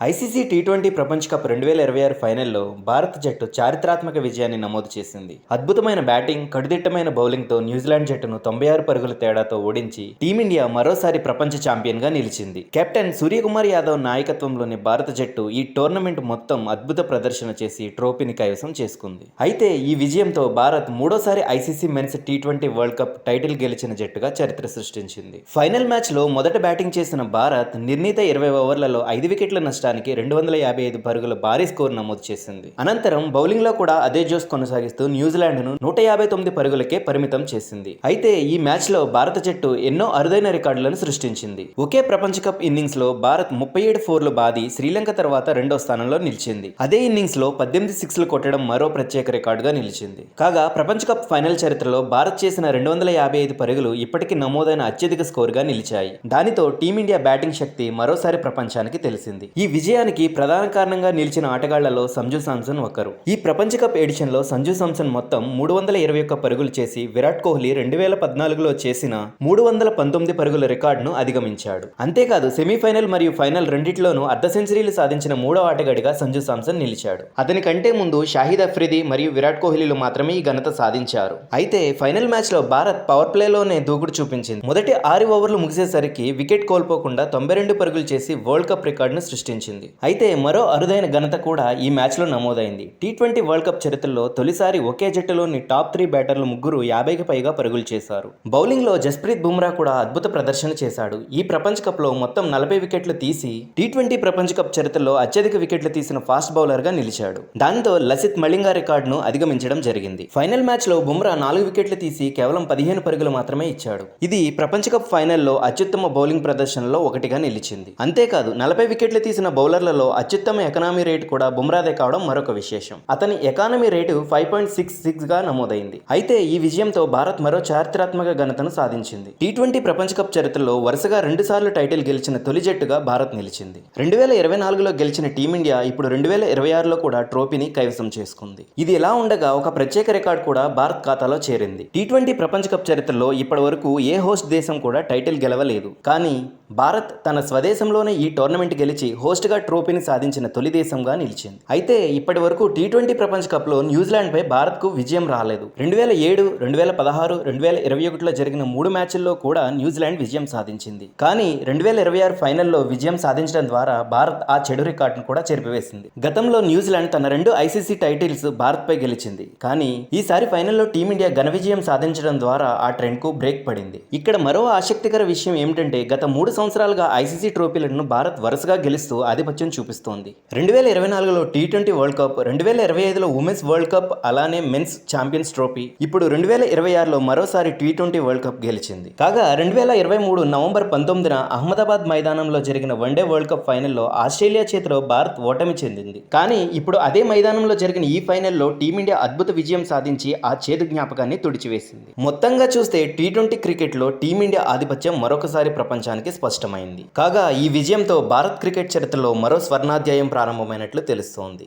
ICC T20 ప్రపంచ cup 2026 ఫైనల్లో భారత జట్టు చారిత్రాత్మక విజయాన్ని నమోదు చేసింది. అద్భుతమైన బ్యాటింగ్, కడుదిట్టమైన బౌలింగ్తో న్యూజిలాండ్ జట్టును 96 పరుగుల తేడాతో ఓడించి టీమిండియా మరోసారి ప్రపంచ ఛాంపియన్గా నిలిచింది. కెప్టెన్ సూర్యకుమార్ యాదవ్ నాయకత్వంలోని భారత జట్టు ఈ టోర్నమెంట్ మొత్తం అద్భుత ప్రదర్శన చేసి ట్రోఫీని కైవసం చేసుకుంది. అయితే ఈ విజయంతో భారత్ మూడోసారి ఐసీసీ మెన్స్ టీ20 వరల్డ్ కప్ టైటిల్ గెలిచిన జట్టుగా చరిత్ర సృష్టించింది. ఫైనల్ మ్యాచ్లో మొదట బ్యాటింగ్ చేసిన భారత్ నిర్ణీత 20 ఓవర్లలో 5 వికెట్ల నష్టానికి 255 పరుగుల భారీ స్కోర్ నమోదు చేసింది. అనంతరం బౌలింగ్ లో కూడా అదే జోస్ కొనసాగిస్తూ న్యూజిలాండ్ ను 159 పరుగులకే పరిమితం చేసింది. అయితే ఈ మ్యాచ్ లో భారత జట్టు ఎన్నో అరుదైన రికార్డులను సృష్టించింది. ఒకే ప్రపంచ కప్ ఇన్నింగ్స్ లో భారత్ 37 ఫోర్లు బాది శ్రీలంక తర్వాత రెండో స్థానంలో నిలిచింది. అదే ఇన్నింగ్స్ లో 18 సిక్స్లు కొట్టడం మరో ప్రత్యేక రికార్డుగా నిలిచింది. కాగా ప్రపంచ కప్ ఫైనల్ చరిత్రలో భారత్ చేసిన 255 పరుగులు ఇప్పటికీ నమోదైన అత్యధిక స్కోర్ గా నిలిచాయి. దానితో టీమిండియా బ్యాటింగ్ శక్తి మరోసారి ప్రపంచానికి తెలిసింది. ఈ విజయానికి ప్రధాన కారణంగా నిలిచిన ఆటగాళ్లలో సంజు శాంసన్ ఒకరు. ఈ ప్రపంచ కప్ ఎడిషన్ లో సంజు శాంసన్ మొత్తం 321 పరుగులు చేసి విరాట్ కోహ్లీ 2014లో చేసిన 319 పరుగుల రికార్డును అధిగమించాడు. అంతేకాదు సెమీఫైనల్ మరియు ఫైనల్ రెండిట్లోనూ అర్ధ సెంచరీలు సాధించిన మూడో ఆటగాడిగా సంజు శాంసన్ నిలిచాడు. అతని కంటే ముందు షాహిద్ అఫ్రిది మరియు విరాట్ కోహ్లీలు మాత్రమే ఈ ఘనత సాధించారు. అయితే ఫైనల్ మ్యాచ్ లో భారత్ పవర్ ప్లేలోనే దూకుడు చూపించింది. మొదటి 6 ఓవర్లు ముగిసేసరికి వికెట్ కోల్పోకుండా 92 పరుగులు చేసి వరల్డ్ కప్ రికార్డును సృష్టించింది. అయితే మరో అరుదైన ఘనత కూడా ఈ మ్యాచ్ లో నమోదైంది. టీ20 వరల్డ్ కప్ చరిత్రలో తొలిసారి ఒకే జట్టులోని టాప్ 3 బ్యాటర్లు ముగ్గురు 50కి పైగా పరుగులు చేశారు. బౌలింగ్ లో జస్ప్రీత్ బుమ్రా కూడా అద్భుత ప్రదర్శన చేశాడు. ఈ ప్రపంచ కప్ లో మొత్తం 40 వికెట్లు తీసి టీ20 ప్రపంచ కప్ చరిత్రలో అత్యధిక వికెట్లు తీసిన ఫాస్ట్ బౌలర్ గా నిలిచాడు. దాంతో లసిత్ మలింగా రికార్డును అధిగమించడం జరిగింది. ఫైనల్ మ్యాచ్ లో బుమ్రా 4 వికెట్లు తీసి కేవలం 15 పరుగులు మాత్రమే ఇచ్చాడు. ఇది ప్రపంచ కప్ ఫైనల్లో అత్యుత్తమ బౌలింగ్ ప్రదర్శనలో ఒకటిగా నిలిచింది. అంతేకాదు 40 వికెట్లు తీసిన బౌలర్లలో అత్యుత్తమ ఎకానమీ రేటు కూడా బుమ్రాదే కావడం మరొక విశేషం. అతని ఎకానమీ రేటు 5.66 గా నమోదైంది. అయితే ఈ విజయంతో భారత్ మరో చారిత్రాత్మక ఘనతను సాధించింది. టీ20 ప్రపంచ కప్ చరిత్రలో వరుసగా 2 సార్లు టైటిల్ గెలిచిన తొలి జట్టుగా భారత్ నిలిచింది. 2024లో గెలిచిన టీమిండియా ఇప్పుడు 2026లో కూడా ట్రోఫీని కైవసం చేసుకుంది. ఇది ఎలా ఉండగా ఒక ప్రత్యేక రికార్డు కూడా భారత్ ఖాతాలో చేరింది. టీ20 ప్రపంచ కప్ చరిత్రలో ఇప్పటి వరకు ఏ హోస్ట్ దేశం కూడా టైటిల్ గెలవలేదు. కానీ భారత్ తన స్వదేశంలోనే ఈ టోర్నమెంట్ గెలిచి హోస్ట్ గా ట్రోఫీని సాధించిన తొలి దేశంగా నిలిచింది. అయితే ఇప్పటి వరకు టీ20 ప్రపంచ కప్ లో న్యూజిలాండ్ పై భారత్ కు విజయం రాలేదు. 2007, 2016, 2021లో జరిగిన 3 మ్యాచ్ల్లో కూడా న్యూజిలాండ్ విజయం సాధించింది. కానీ 2026 ఫైనల్లో విజయం సాధించడం ద్వారా భారత్ ఆ చెడు రికార్డును కూడా చెరిపివేసింది. గతంలో న్యూజిలాండ్ తన 2 ఐసీసీ టైటిల్స్ భారత్ పై గెలిచింది. కానీ ఈసారి ఫైనల్లో టీమిండియా ఘన విజయం సాధించడం ద్వారా ఆ ట్రెండ్ కు బ్రేక్ పడింది. ఇక్కడ మరో ఆసక్తికర విషయం ఏమిటంటే గత 3 సంవత్సరాలుగా ఐసీసీ ట్రోఫీలను భారత్ వరుసగా గెలుస్తూ ఆధిపత్యం చూపిస్తోంది. 2024లో టీ20 వరల్డ్ కప్, 2025లో ఉమెన్స్ వరల్డ్ కప్, అలానే మెన్స్ ఛాంపియన్స్ ట్రోఫీ, ఇప్పుడు 2026లో మరోసారి టీ20 వరల్డ్ కప్ గెలిచింది. కాగా 2023 నవంబర్ 19న అహ్మదాబాద్ మైదానంలో జరిగిన వన్డే వరల్డ్ కప్ ఫైనల్లో ఆస్ట్రేలియా చేతిలో భారత్ ఓటమి చెందింది. కానీ ఇప్పుడు అదే మైదానంలో జరిగిన ఈ ఫైనల్లో టీమిండియా అద్భుత విజయం సాధించి ఆ చేదు జ్ఞాపకాన్ని తుడిచివేసింది. మొత్తంగా చూస్తే టీ20 క్రికెట్లో టీమిండియా ఆధిపత్యం మరొకసారి ప్రపంచానికి స్పష్టమైంది. కాగా ఈ విజయంతో భారత్ క్రికెట్ చరిత్రలో మరో స్వర్ణాధ్యాయం ప్రారంభమైనట్లు తెలుస్తోంది.